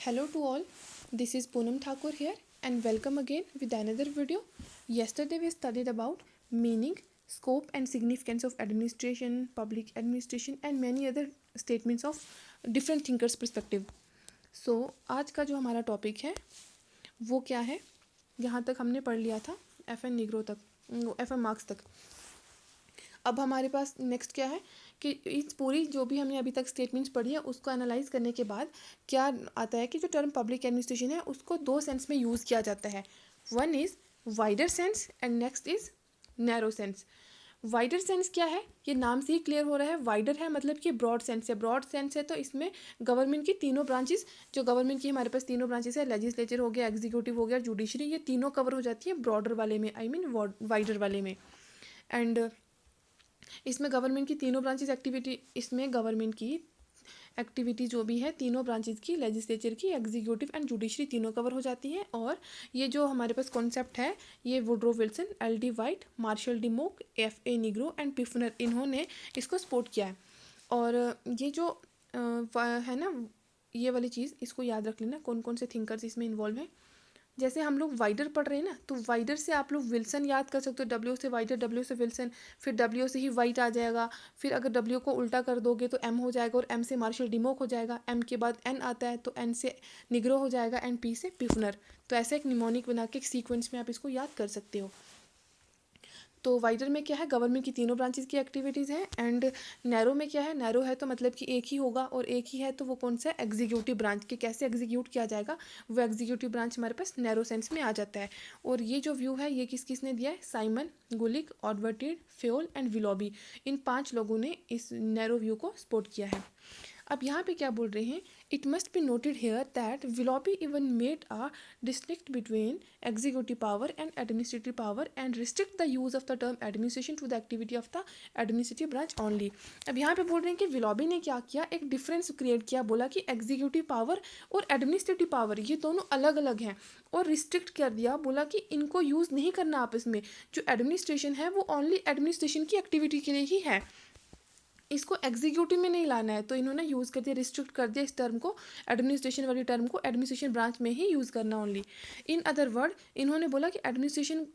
Hello to all, this is Poonam Thakur here and welcome again with another video. Yesterday we studied about meaning, scope and significance of administration, public administration and many other statements of different thinkers perspective. So आज का जो हमारा topic है वो क्या है, यहाँ तक हमने पढ़ लिया था FN निग्रो तक, FN मार्क्स तक। अब हमारे पास नेक्स्ट क्या है कि इस पूरी जो भी हमने अभी तक स्टेटमेंट्स पढ़ी है उसको एनालाइज करने के बाद क्या आता है कि जो टर्म पब्लिक एडमिनिस्ट्रेशन है उसको दो सेंस में यूज़ किया जाता है। One is wider sense and next is narrow sense. Wider sense क्या है, ये नाम से ही क्लियर हो रहा है। वाइडर है मतलब कि ब्रॉड सेंस है। ब्रॉड सेंस है तो इसमें गवर्नमेंट की तीनों ब्रांचेस, जो गवर्नमेंट की हमारे पास तीनों ब्रांचेस है, लेजिस्लेचर हो गया, एग्जीक्यूटिव हो गया, जुडिशरी, ये तीनों कवर हो जाती है ब्रॉडर वाले में, आई मीन वाइडर वाले में। एंड इसमें गवर्नमेंट की तीनों ब्रांचेस एक्टिविटी, इसमें गवर्नमेंट की एक्टिविटी जो भी है तीनों ब्रांचेस की, लेजिस्लेचर की, एग्जीक्यूटिव एंड जुडिशरी, तीनों कवर हो जाती हैं। और ये जो हमारे पास कॉन्सेप्ट है ये Woodrow Wilson, LD White, Marshall Dimock, FA Nigro and Pfiffner, इन्होंने इसको सपोर्ट किया है। और ये जो है ना, ये वाली चीज़ इसको याद रख लेना, कौन कौन से थिंकर्स इसमें इन्वॉल्व हैं। जैसे हम लोग वाइडर पढ़ रहे हैं ना, तो वाइडर से आप लोग विल्सन याद कर सकते हो, W से वाइडर, W से विल्सन, फिर W से ही वाइट आ जाएगा। फिर अगर W को उल्टा कर दोगे तो M हो जाएगा और M से मार्शल डिमोक हो जाएगा। M के बाद N आता है तो N से निग्रो हो जाएगा एंड P से पिफनर। तो ऐसे एक निमोनिक बना के एक सीक्वेंस में आप इसको याद कर सकते हो। तो वाइडर में क्या है, गवर्नमेंट की तीनों ब्रांचेस की एक्टिविटीज़ हैं। एंड नैरो में क्या है, नैरो है तो मतलब कि एक ही होगा, और एक ही है तो वो कौन सा, एग्जीक्यूटिव ब्रांच के कैसे एग्जीक्यूट किया जाएगा, वो एग्जीक्यूटिव ब्रांच हमारे पास नैरो सेंस में आ जाता है। और ये जो व्यू है ये किसने दिया है, साइमन, गुलिक, ऑडवर्टिड, फेओल एंड विलोबी, इन 5 लोगों ने इस नैरो व्यू को सपोर्ट किया है। अब यहाँ पे क्या बोल रहे हैं, it must be noted here that Willoughby even made a distinct between executive power and administrative power and restrict the use of the term administration to the activity of the administrative branch only. अब यहाँ पे बोल रहे हैं कि Willoughby ने क्या किया, एक डिफरेंस क्रिएट किया, बोला कि एग्जीक्यूटिव पावर और एडमिनिस्ट्रेटिव पावर ये दोनों अलग अलग हैं, और रिस्ट्रिक्ट कर दिया, बोला कि इनको यूज़ नहीं करना आपस में। जो एडमिनिस्ट्रेशन है वो ओनली एडमिनिस्ट्रेशन की एक्टिविटी के लिए ही है, इसको एग्जीक्यूटिव में नहीं लाना है। तो इन्होंने यूज़ कर दिया, रिस्ट्रिक्ट कर दिया इस टर्म को, एडमिनिस्ट्रेशन वाली टर्म को एडमिनिस्ट्रेशन ब्रांच में ही यूज़ करना ओनली। इन अदर वर्ड इन्होंने बोला कि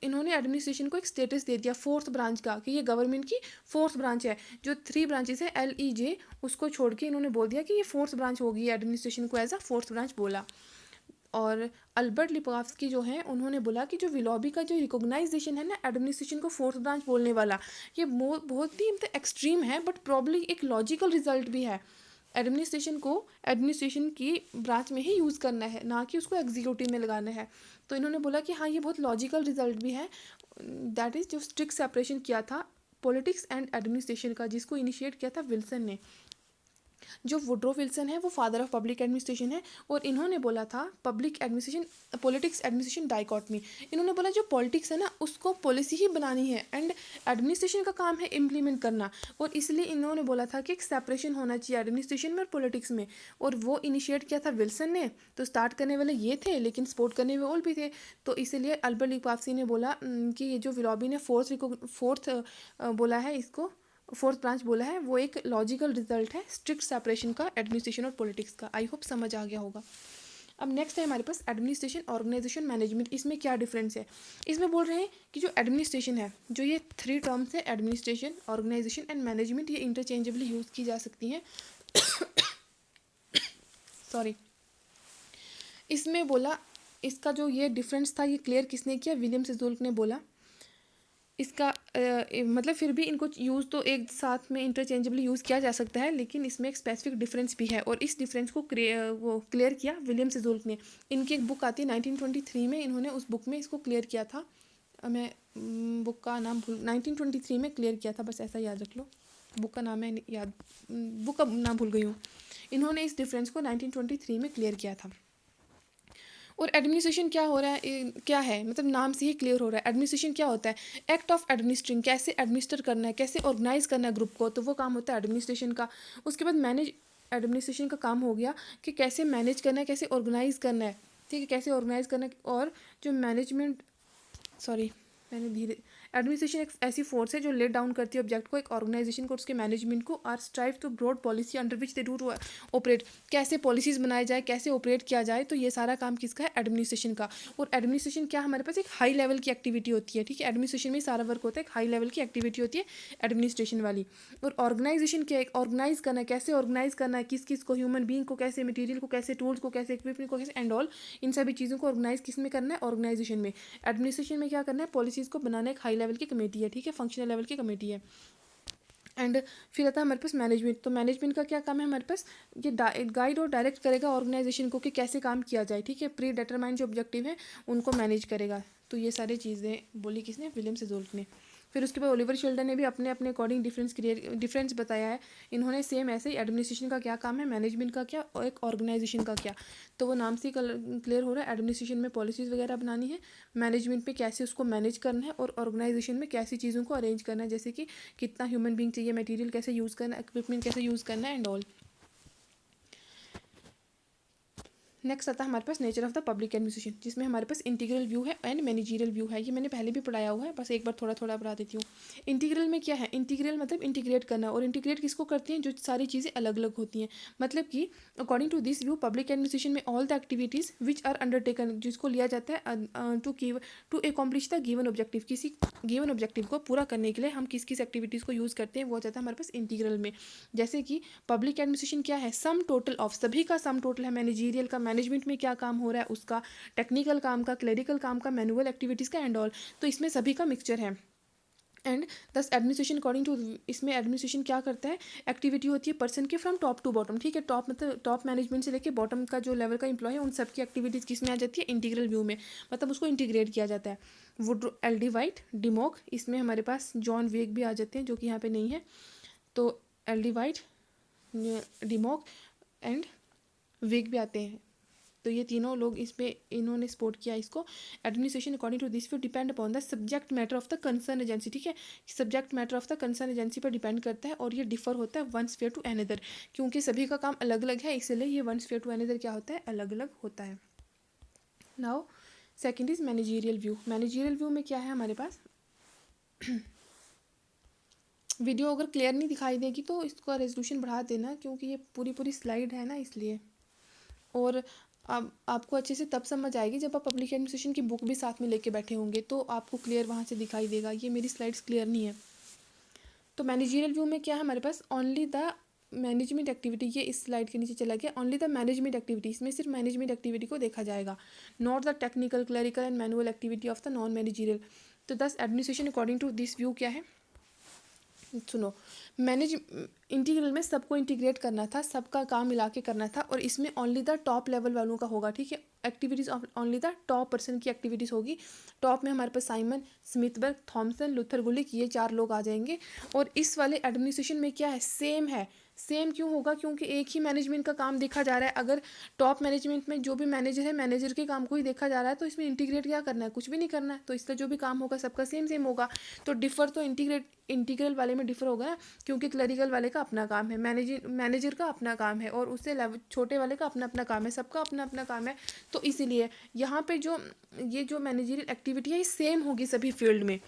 इन्होंने एडमिनिस्ट्रेशन को एक स्टेटस दे दिया फोर्थ ब्रांच का, कि ये गवर्नमेंट की फोर्थ ब्रांच है। जो 3 ब्रांचेस है LEJ, उसको छोड़ के इन्होंने बोल दिया कि ये फोर्थ ब्रांच होगी, एडमिनिस्ट्रेशन को एज अ फोर्थ ब्रांच बोला। और अल्बर्ट लिपोव्स्की जो हैं उन्होंने बोला कि जो विलोबी का जो रिकॉग्नाइजेशन है ना एडमिनिस्ट्रेशन को फोर्थ ब्रांच बोलने वाला, ये बहुत ही मतलब एक्सट्रीम है, बट प्रॉब्ली एक लॉजिकल रिजल्ट भी है। एडमिनिस्ट्रेशन को एडमिनिस्ट्रेशन की ब्रांच में ही यूज़ करना है, ना कि उसको एग्जीक्यूटिव में लगाना है। तो इन्होंने बोला कि हाँ ये बहुत लॉजिकल रिजल्ट भी है। दैट इज़ जो स्ट्रिक्ट सेपरेशन किया था पॉलिटिक्स एंड एडमिनिस्ट्रेशन का, जिसको इनिशिएट किया था विल्सन ने। जो वुड्रो विल्सन है वो फादर ऑफ पब्लिक एडमिनिस्ट्रेशन है, और इन्होंने बोला था public administration politics administration dichotomy. इन्होंने बोला जो पॉलिटिक्स है ना उसको पॉलिसी ही बनानी है, एंड एडमिनिस्ट्रेशन का काम है इम्प्लीमेंट करना। और इसलिए इन्होंने बोला था कि एक सेपरेशन होना चाहिए एडमिनिस्ट्रेशन में और पॉलिटिक्स में, और वो इनिशिएट किया था विल्सन ने। तो स्टार्ट करने वाले ये थे, लेकिन सपोर्ट करने वाले और भी थे। तो इसलिए अल्बर्ट लिपोव्स्की ने बोला कि ये जो विलोबी ने फोर्थ बोला है, इसको फोर्थ ब्रांच बोला है, वो एक लॉजिकल रिजल्ट है स्ट्रिक्ट सेपरेशन का एडमिनिस्ट्रेशन और पॉलिटिक्स का। आई होप समझ आ गया होगा। अब नेक्स्ट है हमारे पास एडमिनिस्ट्रेशन, ऑर्गेनाइजेशन, मैनेजमेंट। इसमें क्या डिफरेंस है, इसमें बोल रहे हैं कि जो एडमिनिस्ट्रेशन है, जो ये 3 टर्म्स है एडमिनिस्ट्रेशन, ऑर्गेनाइजेशन एंड मैनेजमेंट, ये इंटरचेंजेबली यूज़ की जा सकती हैं। सॉरी। इसमें बोला, इसका जो ये डिफरेंस था ये क्लियर किसने किया, विलियम सिजुल्क ने बोला। इसका मतलब फिर भी इनको यूज़ तो एक साथ में इंटरचेंजेबली यूज़ किया जा सकता है, लेकिन इसमें एक स्पेसिफिक डिफरेंस भी है, और इस डिफरेंस को वो क्लियर किया विलियम सिजुल्क ने। इनकी एक बुक आती है 1923 में, इन्होंने उस बुक में इसको क्लियर किया था। मैं बुक का नाम 1923 में क्लियर किया था, बस ऐसा याद रख लो। बुक का नाम है याद, बुक का नाम भूल गई हूँ। इन्होंने इस डिफरेंस को 1923 में क्लियर किया था। और एडमिनिस्ट्रेशन क्या हो रहा है, क्या है, मतलब नाम से ही क्लियर हो रहा है। एडमिनिस्ट्रेशन क्या होता है, एक्ट ऑफ एडमिनिस्ट्रिंग, कैसे एडमिनिस्टर करना है, कैसे ऑर्गेनाइज करना है ग्रुप को, तो वो काम होता है एडमिनिस्ट्रेशन का। उसके बाद मैनेज, एडमिनिस्ट्रेशन का काम हो गया कि कैसे मैनेज करना है, कैसे ऑर्गेनाइज करना है, ठीक है, कैसे ऑर्गेनाइज करना है। और जो मैनेजमेंट, सॉरी मैंने धीरे, एडमिनिस्ट्रेशन एक ऐसी फोर्स है जो लेट डाउन करती है ऑब्जेक्ट को, एक ऑर्गेनाइजेशन को, उसके मैनेजमेंट को, are strive to broad policy under which they do to operate, कैसे पॉलिसीज बनाए जाए, कैसे ऑपरेट किया जाए, तो ये सारा काम किसका है, एडमिनिस्ट्रेशन का। और एडमिनिस्ट्रेशन क्या हमारे पास एक हाई लेवल की एक्टिविटी होती है, ठीक है, एडमिनिस्ट्रेशन में सारा वर्क होता है, एक हाई लेवल की एक्टिविटी होती है एडमिनिस्ट्रेशन वाली। और ऑर्गेनाइजेशन क्या है, ऑर्गेनाइज करना है, कैसे ऑर्गेनाइज करना है, किस किस को, ह्यूमन बीइंग को कैसे, मटेरियल को कैसे, टूल्स को कैसे, इक्विपमेंट को कैसे एंड ऑल, इन सभी चीज़ों को ऑर्गेनाइज किस में करना है, ऑर्गेनाइजेशन में। एडमिनिस्ट्रेशन में क्या करना है, पॉलिसीज़ को बनाना एक हाई लेवल की कमेटी है, ठीक है, फंक्शनल लेवल की कमेटी है। एंड फिर आता है हमारे पास मैनेजमेंट। तो मैनेजमेंट का क्या काम है हमारे पास, ये गाइड और डायरेक्ट करेगा ऑर्गेनाइजेशन को कि कैसे काम किया जाए, ठीक है, प्री डिटरमाइंड जो ऑब्जेक्टिव है उनको मैनेज करेगा। तो ये सारी चीज़ें बोली किसने, विलियम सेजोल्फ ने। फिर उसके बाद ओलिवर शिल्डन ने भी अपने अपने अकॉर्डिंग डिफरेंस बताया है। इन्होंने सेम ऐसे ही एडमिनिस्ट्रेशन का क्या काम है, मैनेजमेंट का क्या, और एक ऑर्गेनाइजेशन का क्या। तो वो नाम से क्लियर हो रहा है, एडमिनिस्ट्रेशन में पॉलिसीज़ वगैरह बनानी है, मैनेजमेंट में कैसे उसको मैनेज करना है, और ऑर्गेनाइजेशन में कैसी चीज़ों को अरेंज करना है, जैसे कि कितना ह्यूमन बीइंग चाहिए, मटेरियल कैसे यूज़ करना है, इक्विपमेंट कैसे यूज़ करना है एंड ऑल। नेक्स्ट आता है हमारे पास nature of the public administration, जिसमें हमारे पास इंटीग्रल व्यू है एंड मैनेजरियल व्यू है। ये मैंने पहले भी पढ़ाया हुआ है, बस एक बार थोड़ा थोड़ा पढ़ा देती हूँ। इंटीग्रल में क्या है, इंटीग्रल मतलब इंटीग्रेट करना, और इंटीग्रेट किसको करते हैं, जो सारी चीज़ें अलग अलग होती हैं। मतलब कि according to this view public administration में all the activities which are undertaken, जिसको लिया जाता है to accomplish the given objective, किसी गिवन ऑब्जेक्टिव को पूरा करने के लिए हम किस किस एक्टिविटीज़ को यूज़ करते हैं, वो जाता है हमारे पास इंटीग्रल में। जैसे कि पब्लिक एडमिनिस्ट्रेशन क्या है, सम टोटल ऑफ, सभी का सम टोटल है, मैनेजीरियल का, मैनेजमेंट में क्या काम हो रहा है उसका, टेक्निकल काम का, क्लरिकल काम का, मैनुअल एक्टिविटीज़ का एंड ऑल। तो इसमें सभी का मिक्सचर है। एंड दस एडमिनिस्ट्रेशन अकॉर्डिंग टू, इसमें एडमिनिस्ट्रेशन क्या करता है, एक्टिविटी होती है पर्सन के फ्रॉम टॉप टू बॉटम, ठीक है, टॉप मतलब टॉप मैनेजमेंट से लेके बॉटम का जो लेवल का इंप्लॉय है उन सब की एक्टिविटीज़ किस में आ जाती है, इंटीग्रल व्यू में, मतलब उसको इंटीग्रेट किया जाता है। वुड एल डी वाइट डिमोक, इसमें हमारे पास जॉन वेग भी आ जाते हैं जो कि यहाँ पे नहीं है। तो एल डी वाइट, डिमोक एंड वेग भी आते हैं। तो ये तीनों लोग इस पे इन्होंने सपोर्ट किया इसको। Administration according to this will depend upon the subject matter of the concern agency, ठीक है, subject matter of the concern agency पर डिपेंड करता है, और ये डिफर होता है वन स्फीयर टू अनदर, क्योंकि सभी का काम अलग अलग है, इसलिए ये वन स्फीयर टू अनदर क्या होता है, अलग अलग होता है। Now second is managerial view. Managerial view में क्या है हमारे पास, वीडियो अगर क्लियर नहीं दिखाई देगी तो इसका रेजोल्यूशन बढ़ा देना, क्योंकि ये पूरी पूरी स्लाइड है ना इसलिए। और अब आपको अच्छे से तब समझ आएगी जब आप पब्लिक एडमिनिस्ट्रेशन की बुक भी साथ में लेके बैठे होंगे, तो आपको क्लियर वहाँ से दिखाई देगा। ये मेरी स्लाइड्स क्लियर नहीं है। तो मैनेजरियल व्यू में क्या है हमारे पास, ओनली द मैनेजमेंट एक्टिविटी, ये इस स्लाइड के नीचे चला गया, ओनली द मैनेजमेंट एक्टिविटी, इसमें सिर्फ मैनेजमेंट एक्टिविटी को देखा जाएगा, not the technical, clerical and manual activity of the non managerial. तो thus administration according to this view क्या है, सुनो, मैनेज इंटीग्रल में सबको इंटीग्रेट करना था, सबका काम मिला के करना था, और इसमें ओनली द टॉप लेवल वालों का होगा, ठीक है, activities of only the top person की एक्टिविटीज़ होगी। टॉप में हमारे पास साइमन, स्मिथबर्ग, थॉमसन, लुथर गुलिक, ये 4 लोग आ जाएंगे। और इस वाले एडमिनिस्ट्रेशन में क्या है, सेम है। सेम क्यों होगा, क्योंकि एक ही मैनेजमेंट का काम देखा जा रहा है। अगर टॉप मैनेजमेंट में जो भी मैनेजर है, मैनेजर के काम को ही देखा जा रहा है, तो इसमें इंटीग्रेट क्या करना है, कुछ भी नहीं करना है। तो इसका जो भी काम होगा सबका सेम सेम होगा। तो डिफर तो इंटीग्रल वाले में डिफर होगा ना, क्योंकि क्लरिकल वाले का अपना काम है, मैनेजर का अपना काम है, और उससे छोटे वाले का अपना अपना काम है, सबका अपना अपना काम है। तो इसीलिए यहाँ पे ये जो मैनेजरियल एक्टिविटी है ये सेम होगी सभी फील्ड में।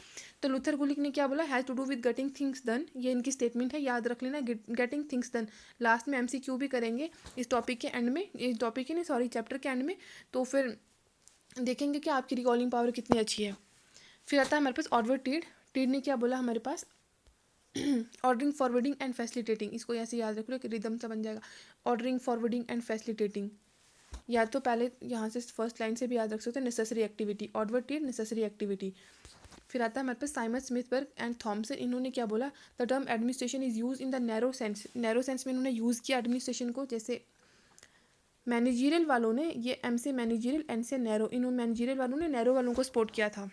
तो लुथर गुलिक ने क्या बोला, has to do with getting things done, ये इनकी स्टेटमेंट है, याद रख लेना, गेटिंग थिंग्स डन। लास्ट में एमसीक्यू भी करेंगे इस टॉपिक के एंड में, इस टॉपिक के नहीं सॉरी चैप्टर के एंड में, तो फिर देखेंगे कि आपकी रिकॉलिंग पावर कितनी अच्छी है। फिर आता है हमारे पास ऑर्डर टीड ने क्या बोला हमारे पास, ऑर्डरिंग, फॉरवर्डिंग एंड फैसिलिटेटिंग, इसको ऐसे याद रख लो कि रिदम सा बन जाएगा, ऑर्डरिंग, फॉरवर्डिंग एंड फैसिलिटेटिंग। या तो पहले यहाँ से फर्स्ट लाइन से भी याद रख सकते हैं, necessary activity, ordered necessary activity. फिर आता है हमारे पास साइमन, स्मिथबर्ग एंड थॉमसन, इन्होंने क्या बोला, the term administration is use in the narrow sense, narrow sense में इन्होंने यूज़ किया एडमिनिस्ट्रेशन को। जैसे मैनेजीरियल वालों ने, ये एम से मैनेजीरियल, एन से नैरो, इन्होंने मैनेजीरियल वालों ने नैरो वालों को सपोर्ट किया था।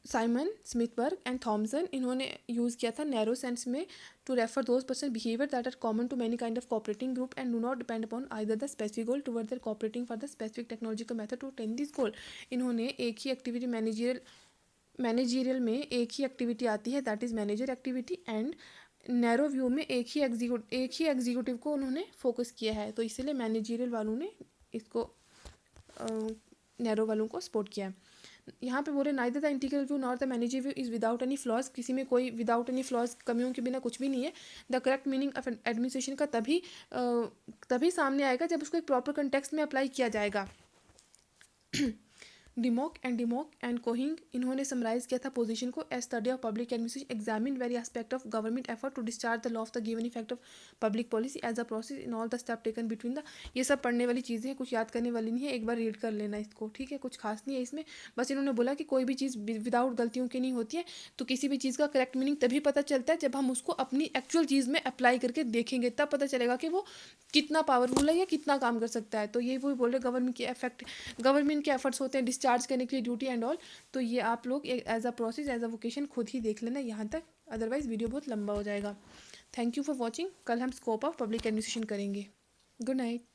साइमन, स्मिथबर्ग एंड थॉमसन, इन्होंने यूज़ किया था नैरो सेंस में, to refer those person behaviour that are common to many kind of cooperating group and do not depend upon either the specific goal toward their cooperating for the specific technological method to attain this goal. इन्होंने एक ही activity managerial में एक ही activity आती है, that is manager activity, and narrow view में एक ही executive को उन्होंने फोकस किया है। तो इसीलिए मैनेजीरियल वालों ने इसको नैरो वालों को सपोर्ट किया है। यहाँ पे बोले neither the integral view nor the manager view is without any flaws, किसी में कोई विदाउट एनी फ्लॉज, कमियों के बिना कुछ भी नहीं है। The correct meaning of administration का तभी सामने आएगा जब उसको एक प्रॉपर कंटेक्स्ट में अप्लाई किया जाएगा। डिमॉक एंड कोहिंग, इन्होंने समराइज किया था पोजीशन को। A study of public administration examine very aspect of government effort to discharge the law of the given effect of public policy as a process in all the step taken between the. ये सब पढ़ने वाली चीज़ें हैं, कुछ याद करने वाली नहीं है, एक बार रीड कर लेना इसको, ठीक है। कुछ खास नहीं है इसमें, बस इन्होंने बोला कि कोई भी चीज़ विदाउट गलतियों की नहीं होती है। तो किसी भी चीज़ का करेक्ट मीनिंग तभी पता चलता है जब हम उसको अपनी एक्चुअल चीज़ में अप्लाई करके देखेंगे, तब पता चलेगा कि वो कितना पावरफुल है या कितना काम कर सकता है। तो ये वो बोल रहे गवर्नमेंट के एफर्ट्स होते हैं डिस्चार्ज करने के लिए ड्यूटी एंड ऑल। तो ये आप लोग as a process as a vocation खुद ही देख लेना यहाँ तक, अदरवाइज वीडियो बहुत लंबा हो जाएगा। Thank you for watching. कल हम स्कोप ऑफ पब्लिक एडमिनिस्ट्रेशन करेंगे। Good night.